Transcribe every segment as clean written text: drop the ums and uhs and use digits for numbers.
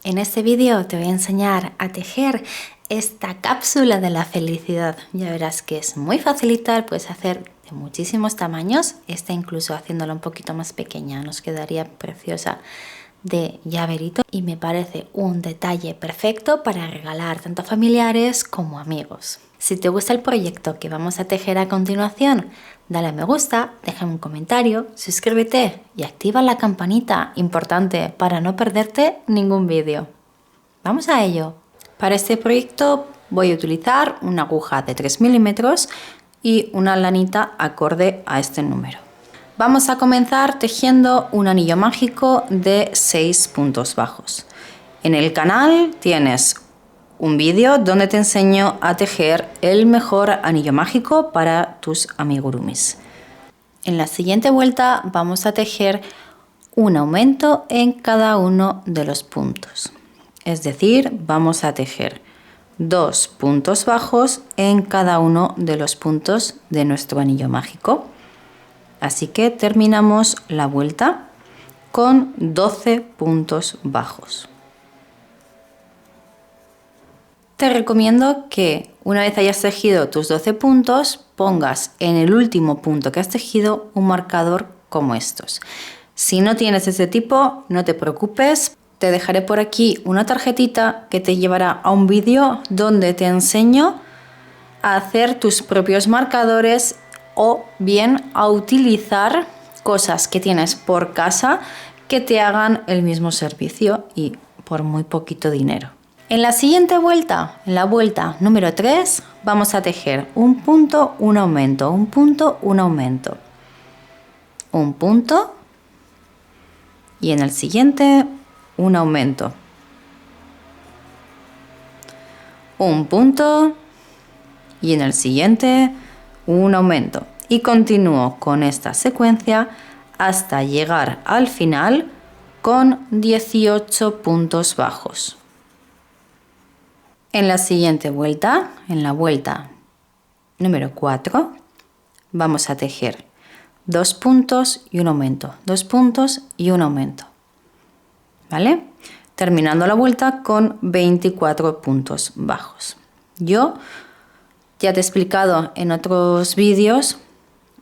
En este vídeo te voy a enseñar a tejer esta cápsula de la felicidad. Ya verás que es muy facilita, puedes hacer de muchísimos tamaños. Esta incluso haciéndola un poquito más pequeña nos quedaría preciosa de llaverito y me parece un detalle perfecto para regalar tanto a familiares como amigos. Si te gusta el proyecto que vamos a tejer a continuación, dale a me gusta, déjame un comentario, suscríbete y activa la campanita, importante para no perderte ningún vídeo. Vamos a ello. Para este proyecto voy a utilizar una aguja de 3 milímetros y una lanita acorde a este número. Vamos a comenzar tejiendo un anillo mágico de 6 puntos bajos. En el canal tienes un vídeo donde te enseño a tejer el mejor anillo mágico para tus amigurumis. En la siguiente vuelta vamos a tejer un aumento en cada uno de los puntos. Es decir, vamos a tejer 2 puntos bajos en cada uno de los puntos de nuestro anillo mágico. Así que terminamos la vuelta con 12 puntos bajos. Te recomiendo que una vez hayas tejido tus 12 puntos, pongas en el último punto que has tejido un marcador como estos. Si no tienes ese tipo, no te preocupes, te dejaré por aquí una tarjetita que te llevará a un vídeo donde te enseño a hacer tus propios marcadores o bien a utilizar cosas que tienes por casa que te hagan el mismo servicio y por muy poquito dinero. En la siguiente vuelta, en la vuelta número 3, vamos a tejer un punto, un aumento, un punto, un aumento, un punto y en el siguiente un aumento, un punto y en el siguiente un aumento y continúo con esta secuencia hasta llegar al final con 18 puntos bajos. En la siguiente vuelta, en la vuelta número 4, vamos a tejer 2 puntos y un aumento, 2 puntos y un aumento, ¿vale? Terminando la vuelta con 24 puntos bajos. Yo ya te he explicado en otros vídeos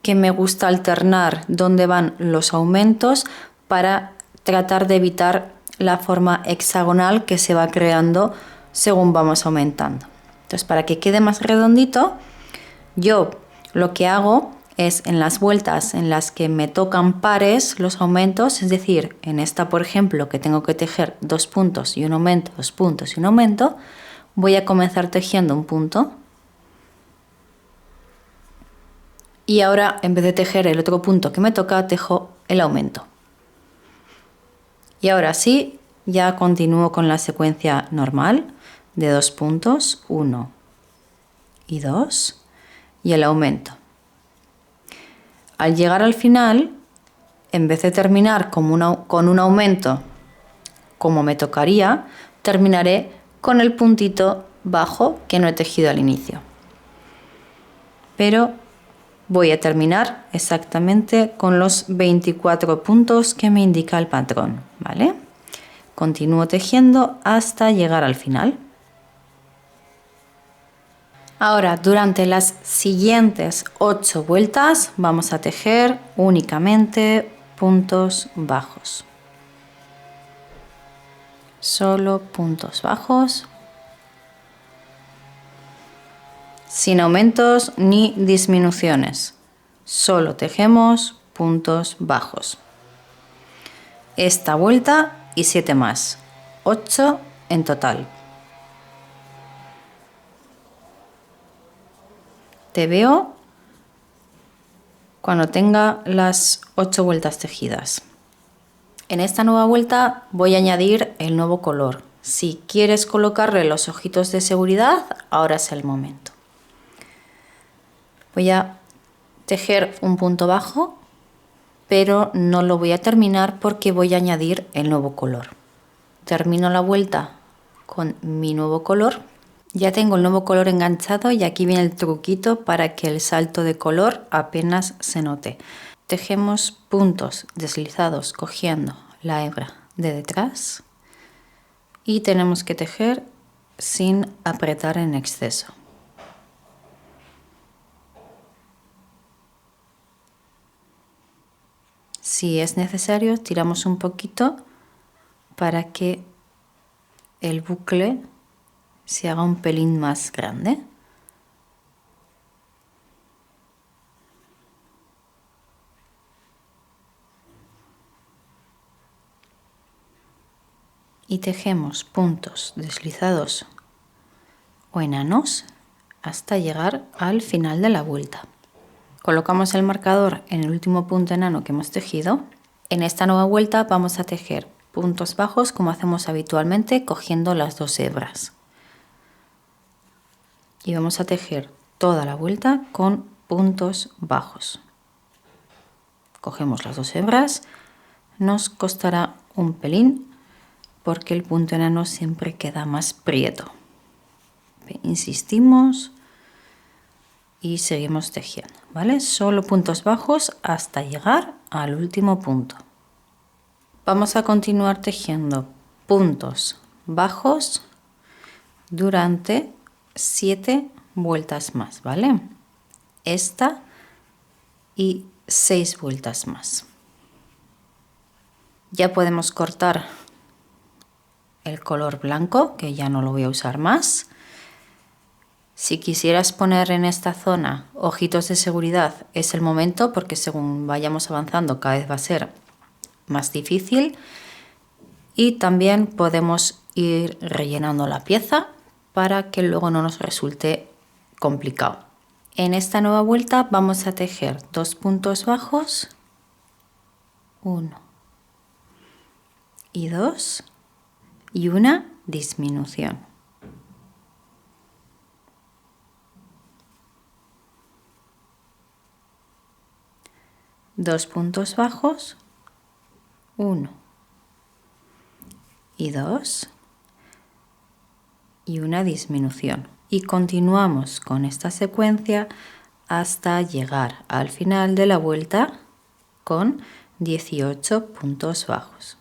que me gusta alternar dónde van los aumentos para tratar de evitar la forma hexagonal que se va creando según vamos aumentando. Entonces, para que quede más redondito, yo lo que hago es en las vueltas en las que me tocan pares los aumentos, es decir, en esta por ejemplo que tengo que tejer 2 puntos y un aumento, 2 puntos y un aumento, voy a comenzar tejiendo un punto. Y ahora, en vez de tejer el otro punto que me toca, tejo el aumento. Y ahora sí, ya continúo con la secuencia normal de 2 puntos, 1 y 2, y el aumento. Al llegar al final, en vez de terminar con un aumento como me tocaría, terminaré con el puntito bajo que no he tejido al inicio. Pero voy a terminar exactamente con los 24 puntos que me indica el patrón, ¿vale? Continúo tejiendo hasta llegar al final. Ahora, durante las siguientes 8 vueltas vamos a tejer únicamente puntos bajos. Solo puntos bajos, sin aumentos ni disminuciones. Solo tejemos puntos bajos. Esta vuelta y 7 más, 8 en total. Te veo cuando tenga las 8 vueltas tejidas. En esta nueva vuelta voy a añadir el nuevo color. Si quieres colocarle los ojitos de seguridad, ahora es el momento. Voy a tejer un punto bajo, pero no lo voy a terminar porque voy a añadir el nuevo color. Termino la vuelta con mi nuevo color. Ya tengo el nuevo color enganchado y aquí viene el truquito para que el salto de color apenas se note. Tejemos puntos deslizados cogiendo la hebra de detrás y tenemos que tejer sin apretar en exceso. Si es necesario, tiramos un poquito para que el bucle se haga un pelín más grande. Y tejemos puntos deslizados o enanos hasta llegar al final de la vuelta. Colocamos el marcador en el último punto enano que hemos tejido. En esta nueva vuelta vamos a tejer puntos bajos como hacemos habitualmente cogiendo las 2 hebras. Y vamos a tejer toda la vuelta con puntos bajos. Cogemos las 2 hebras, nos costará un pelín porque el punto enano siempre queda más prieto. Insistimos y seguimos tejiendo, ¿vale? Solo puntos bajos hasta llegar al último punto. Vamos a continuar tejiendo puntos bajos durante 7 vueltas más, ¿vale? Esta y 6 vueltas más. Ya podemos cortar el color blanco, que ya no lo voy a usar más. Si quisieras poner en esta zona ojitos de seguridad, es el momento, porque según vayamos avanzando cada vez va a ser más difícil. Y también podemos ir rellenando la pieza para que luego no nos resulte complicado. En esta nueva vuelta vamos a tejer 2 puntos bajos, 1 y 2, y una disminución. Dos puntos bajos, 1 y 2, y una disminución. Y continuamos con esta secuencia hasta llegar al final de la vuelta con 18 puntos bajos.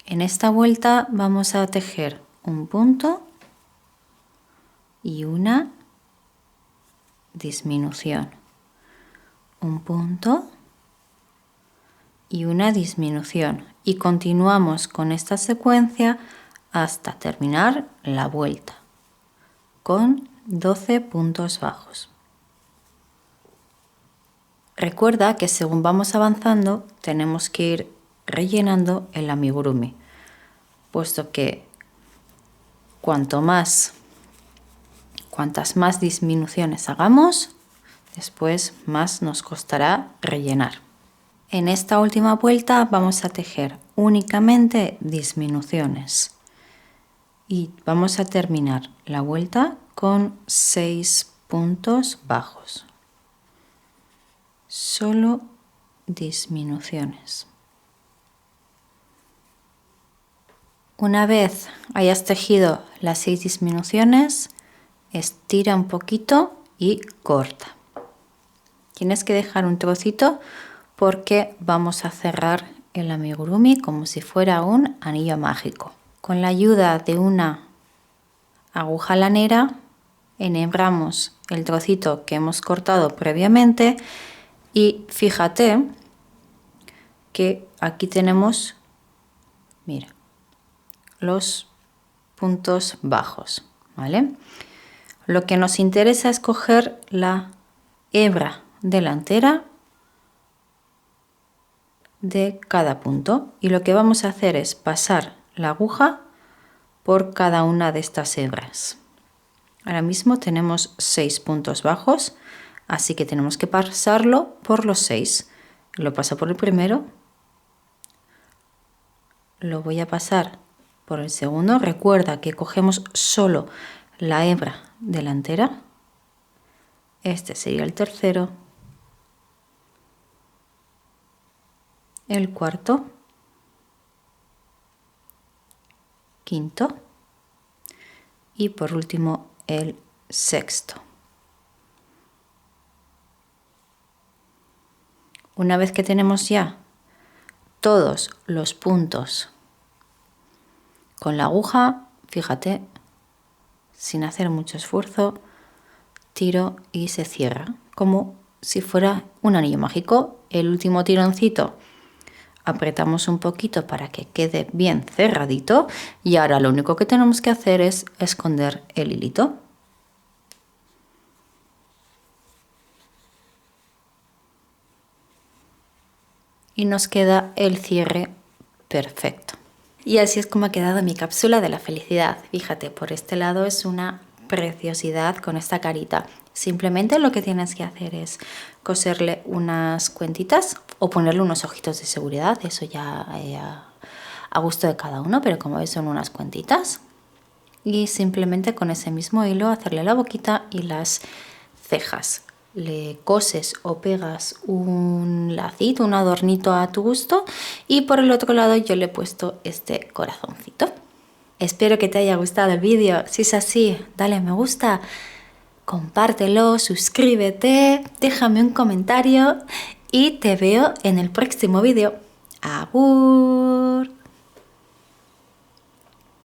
En esta vuelta vamos a tejer un punto y una disminución, un punto y una disminución, y continuamos con esta secuencia hasta terminar la vuelta con 12 puntos bajos. Recuerda que según vamos avanzando tenemos que ir rellenando el amigurumi, puesto que cuantas más disminuciones hagamos, después más nos costará rellenar. En esta última vuelta vamos a tejer únicamente disminuciones y vamos a terminar la vuelta con 6 puntos bajos. Solo disminuciones. Una vez hayas tejido las 6 disminuciones, estira un poquito y corta. Tienes que dejar un trocito porque vamos a cerrar el amigurumi como si fuera un anillo mágico. Con la ayuda de una aguja lanera enhebramos el trocito que hemos cortado previamente y fíjate que aquí tenemos, mira, los puntos bajos, ¿vale? Lo que nos interesa es coger la hebra delantera de cada punto y lo que vamos a hacer es pasar la aguja por cada una de estas hebras. Ahora mismo tenemos 6 puntos bajos, así que tenemos que pasarlo por los 6. Lo paso por el primero, lo voy a pasar por el segundo. Recuerda que cogemos solo la hebra delantera. Este sería el tercero, el cuarto, quinto y por último el sexto. Una vez que tenemos ya todos los puntos con la aguja, fíjate, sin hacer mucho esfuerzo, tiro y se cierra, como si fuera un anillo mágico. El último tironcito apretamos un poquito para que quede bien cerradito y ahora lo único que tenemos que hacer es esconder el hilito. Y nos queda el cierre perfecto. Y así es como ha quedado mi cápsula de la felicidad. Fíjate, por este lado es una preciosidad con esta carita. Simplemente lo que tienes que hacer es coserle unas cuentitas o ponerle unos ojitos de seguridad. Eso ya a gusto de cada uno, pero como ves son unas cuentitas. Y simplemente con ese mismo hilo hacerle la boquita y las cejas. Le coses o pegas un lacito, un adornito a tu gusto, y por el otro lado yo le he puesto este corazoncito. Espero que te haya gustado el vídeo. Si es así, dale me gusta, compártelo, suscríbete, déjame un comentario y te veo en el próximo vídeo. ¡Agur!